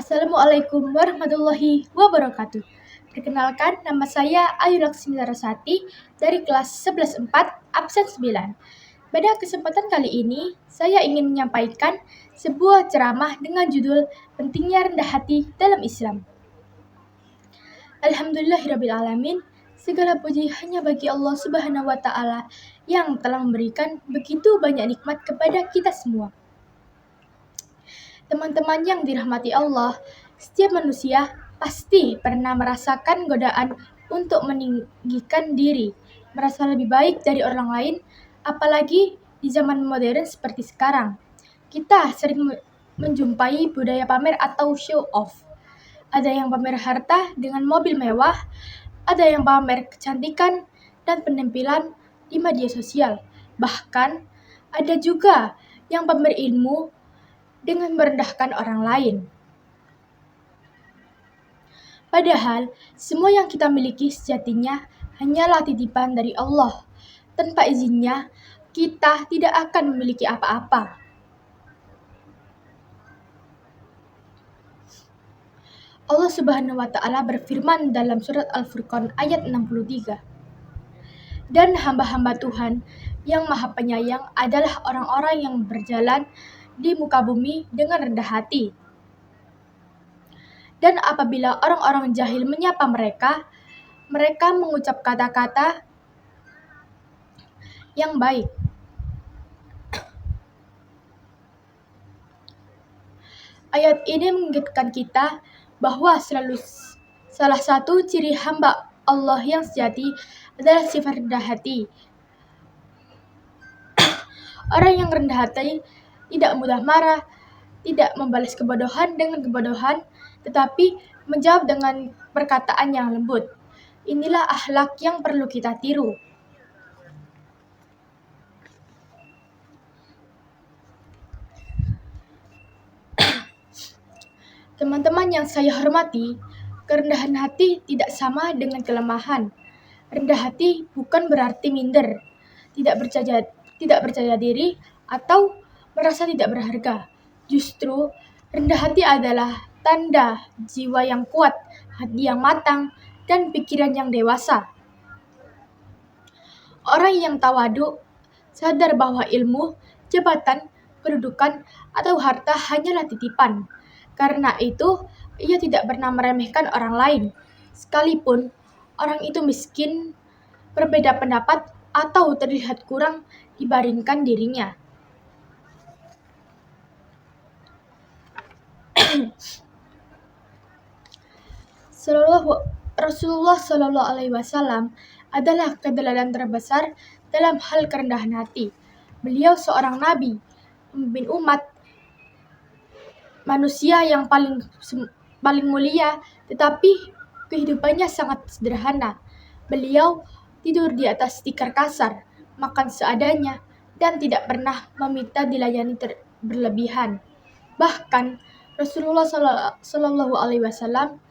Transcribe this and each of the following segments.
Assalamualaikum warahmatullahi wabarakatuh. Perkenalkan, nama saya Ayu Laksmi Larasati dari kelas 11/4 absen 9. Pada kesempatan kali ini, saya ingin menyampaikan sebuah ceramah dengan judul Pentingnya Rendah Hati dalam Islam. Alhamdulillahirrabbilalamin, segala puji hanya bagi Allah Subhanahu wa Ta'ala yang telah memberikan begitu banyak nikmat kepada kita semua. Teman-teman yang dirahmati Allah, setiap manusia pasti pernah merasakan godaan untuk meninggikan diri, merasa lebih baik dari orang lain, apalagi di zaman modern seperti sekarang. Kita sering menjumpai budaya pamer atau show off. Ada yang pamer harta dengan mobil mewah, ada yang pamer kecantikan dan penampilan di media sosial. Bahkan ada juga yang pamer ilmu dengan merendahkan orang lain. Padahal, semua yang kita miliki sejatinya hanyalah titipan dari Allah. Tanpa izinnya, kita tidak akan memiliki apa-apa. Allah Subhanahu wa Ta'ala berfirman dalam surat Al-Furqan ayat 63. Dan hamba-hamba Tuhan yang Maha Penyayang adalah orang-orang yang berjalan di muka bumi dengan rendah hati. Dan apabila orang-orang jahil menyapa mereka, mereka mengucap kata-kata yang baik. Ayat ini mengingatkan kita bahwa salah satu ciri hamba Allah yang sejati adalah sifat rendah hati. Orang yang rendah hati tidak mudah marah, tidak membalas kebodohan dengan kebodohan, tetapi menjawab dengan perkataan yang lembut. Inilah akhlak yang perlu kita tiru. Teman-teman yang saya hormati, kerendahan hati tidak sama dengan kelemahan. Rendah hati bukan berarti minder, tidak percaya diri, atau merasa tidak berharga. Justru, rendah hati adalah tanda jiwa yang kuat, hati yang matang, dan pikiran yang dewasa. Orang yang tawadu sadar bahwa ilmu, jabatan, kedudukan, atau harta hanyalah titipan. Karena itu, ia tidak pernah meremehkan orang lain, sekalipun orang itu miskin, berbeda pendapat, atau terlihat kurang dibandingkan dirinya. Rasulullah Shallallahu Alaihi Wasallam adalah keteladanan terbesar dalam hal kerendahan hati. Beliau seorang nabi, pemimpin umat, manusia yang paling mulia, tetapi kehidupannya sangat sederhana. Beliau tidur di atas tikar kasar, makan seadanya, dan tidak pernah meminta dilayani berlebihan. Bahkan Rasulullah Shallallahu Alaihi Wasallam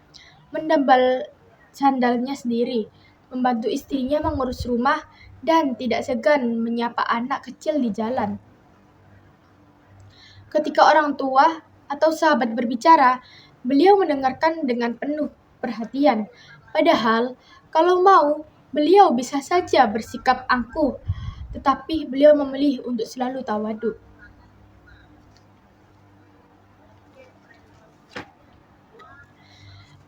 mendambal sandalnya sendiri, membantu istrinya mengurus rumah, dan tidak segan menyapa anak kecil di jalan. Ketika orang tua atau sahabat berbicara, beliau mendengarkan dengan penuh perhatian. Padahal, kalau mau, beliau bisa saja bersikap angkuh, tetapi beliau memilih untuk selalu tawadu.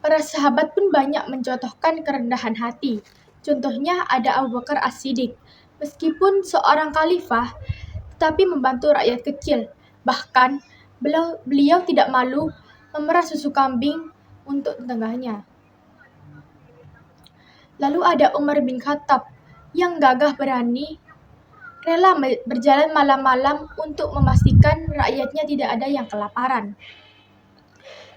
Para sahabat pun banyak mencontohkan kerendahan hati. Contohnya ada Abu Bakar As-Siddiq. Meskipun seorang khalifah, tetapi membantu rakyat kecil. Bahkan, beliau tidak malu memerah susu kambing untuk tetangganya. Lalu ada Umar bin Khattab yang gagah berani, rela berjalan malam-malam untuk memastikan rakyatnya tidak ada yang kelaparan.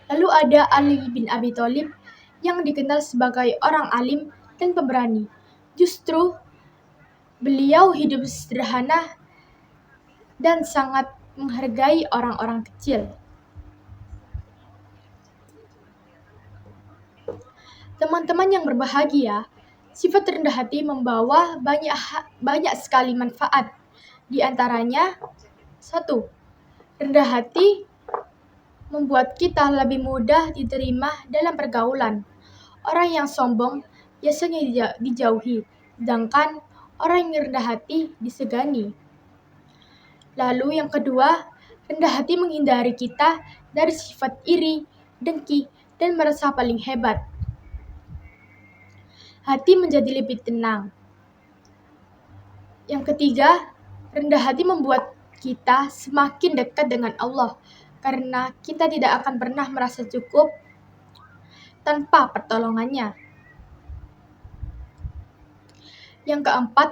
Lalu ada Ali bin Abi Thalib yang dikenal sebagai orang alim dan pemberani. Justru beliau hidup sederhana dan sangat menghargai orang-orang kecil. Teman-teman yang berbahagia, sifat rendah hati membawa banyak sekali manfaat. Di antaranya, 1. Rendah hati membuat kita lebih mudah diterima dalam pergaulan. Orang yang sombong biasanya dijauhi, sedangkan orang yang rendah hati disegani. Lalu yang kedua, rendah hati menghindari kita dari sifat iri, dengki, dan merasa paling hebat. Hati menjadi lebih tenang. Yang ketiga, rendah hati membuat kita semakin dekat dengan Allah karena kita tidak akan pernah merasa cukup tanpa pertolongannya. Yang keempat,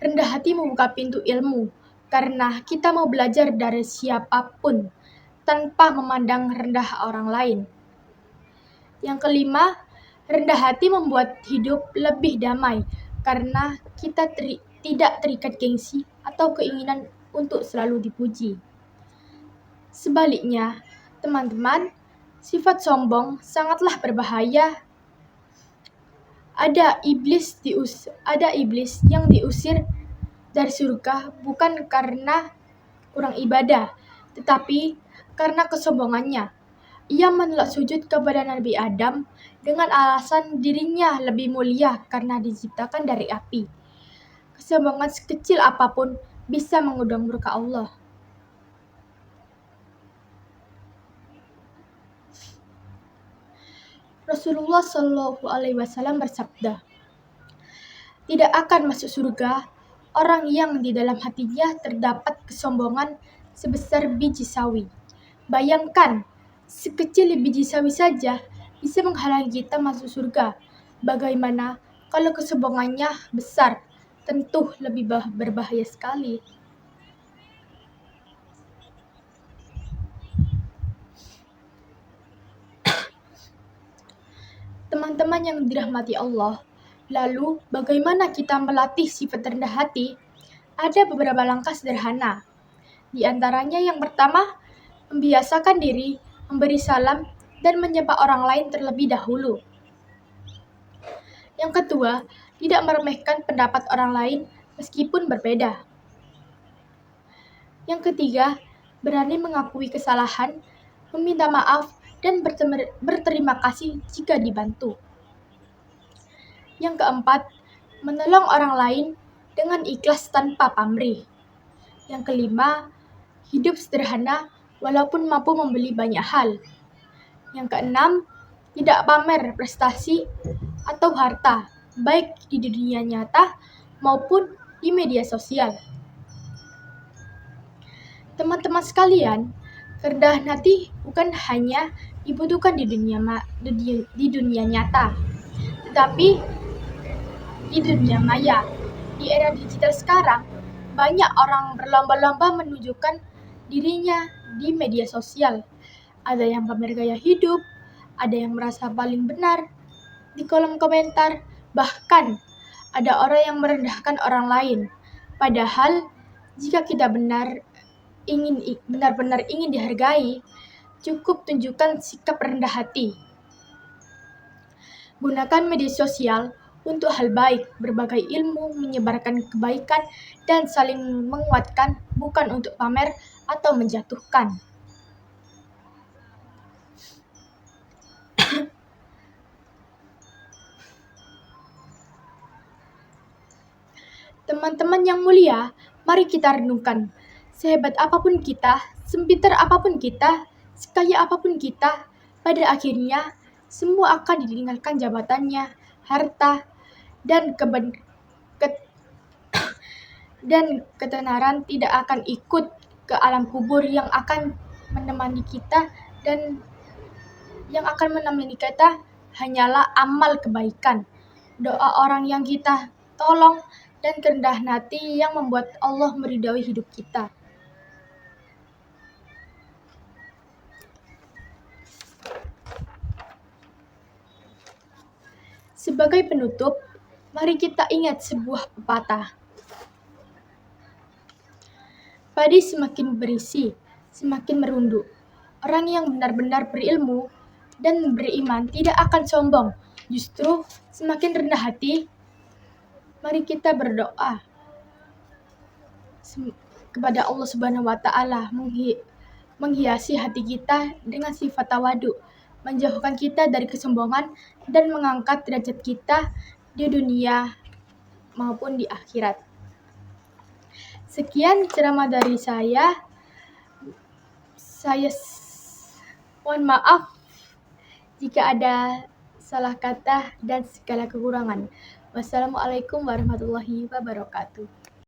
rendah hati membuka pintu ilmu karena kita mau belajar dari siapapun tanpa memandang rendah orang lain. Yang kelima, rendah hati membuat hidup lebih damai karena kita tidak terikat gengsi atau keinginan untuk selalu dipuji. Sebaliknya, teman-teman, sifat sombong sangatlah berbahaya. Ada iblis yang diusir dari surga bukan karena kurang ibadah, tetapi karena kesombongannya. Ia menolak sujud kepada Nabi Adam dengan alasan dirinya lebih mulia karena diciptakan dari api. Kesombongan sekecil apapun bisa mengundang murka Allah. Rasulullah Shallallahu Alaihi Wasallam bersabda, tidak akan masuk surga orang yang di dalam hatinya terdapat kesombongan sebesar biji sawi. Bayangkan, sekecil biji sawi saja bisa menghalangi kita masuk surga. Bagaimana kalau kesombongannya besar? Tentu lebih berbahaya sekali. Teman-teman yang dirahmati Allah, lalu bagaimana kita melatih sifat rendah hati? Ada beberapa langkah sederhana. Di antaranya yang pertama, membiasakan diri memberi salam dan menyapa orang lain terlebih dahulu. Yang kedua, tidak meremehkan pendapat orang lain meskipun berbeda. Yang ketiga, berani mengakui kesalahan, meminta maaf, dan berterima kasih jika dibantu. Yang keempat, menolong orang lain dengan ikhlas tanpa pamrih. Yang kelima, hidup sederhana walaupun mampu membeli banyak hal. Yang keenam, tidak pamer prestasi atau harta, baik di dunia nyata maupun di media sosial. Teman-teman sekalian, kerendahan hati bukan hanya dibutuhkan di dunia nyata, tetapi di dunia maya. Di era digital sekarang, banyak orang berlomba-lomba menunjukkan dirinya di media sosial. Ada yang pamer gaya hidup, ada yang merasa paling benar di kolom komentar, bahkan ada orang yang merendahkan orang lain. Padahal, jika kita benar-benar ingin dihargai, cukup tunjukkan sikap rendah hati. Gunakan media sosial untuk hal baik, berbagai ilmu, menyebarkan kebaikan, dan saling menguatkan, bukan untuk pamer atau menjatuhkan. Teman-teman yang mulia, mari kita renungkan. Sehebat apapun kita, sepintar apapun kita, sekaya apapun kita, pada akhirnya semua akan ditinggalkan jabatannya, harta, dan ketenaran tidak akan ikut ke alam kubur yang akan menemani kita, dan yang akan menemani kita hanyalah amal kebaikan, doa orang yang kita tolong, dan kerendahan hati yang membuat Allah meridhai hidup kita. Sebagai penutup, mari kita ingat sebuah pepatah. Padi semakin berisi, semakin merunduk. Orang yang benar-benar berilmu dan beriman tidak akan sombong, justru semakin rendah hati. Mari kita berdoa kepada Allah Subhanahu wa Ta'ala, menghiasi hati kita dengan sifat tawadu, menjauhkan kita dari kesombongan, dan mengangkat derajat kita di dunia maupun di akhirat. Sekian ceramah dari saya. Saya mohon maaf jika ada salah kata dan segala kekurangan. Wassalamualaikum warahmatullahi wabarakatuh.